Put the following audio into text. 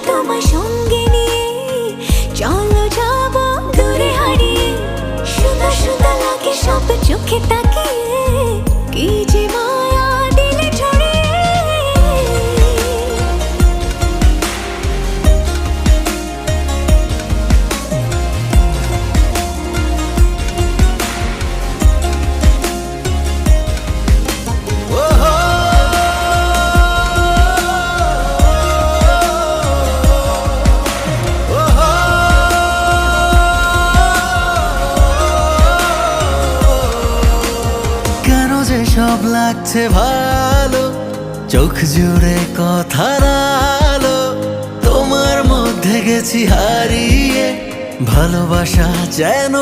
তোমার সঙ্গে নিয়ে চলো যাব দূরে হারিয়ে। সুন্দর সুন্দর লাগে সব চোখে তাকিয়ে, কি যে মায়া দিলে ছড়িয়ে। সব লাগছে ভালো, চোখ জুড়ে কথার আলো, তোমার মধ্যে গেছি হারিয়ে, ভালোবাসা যেন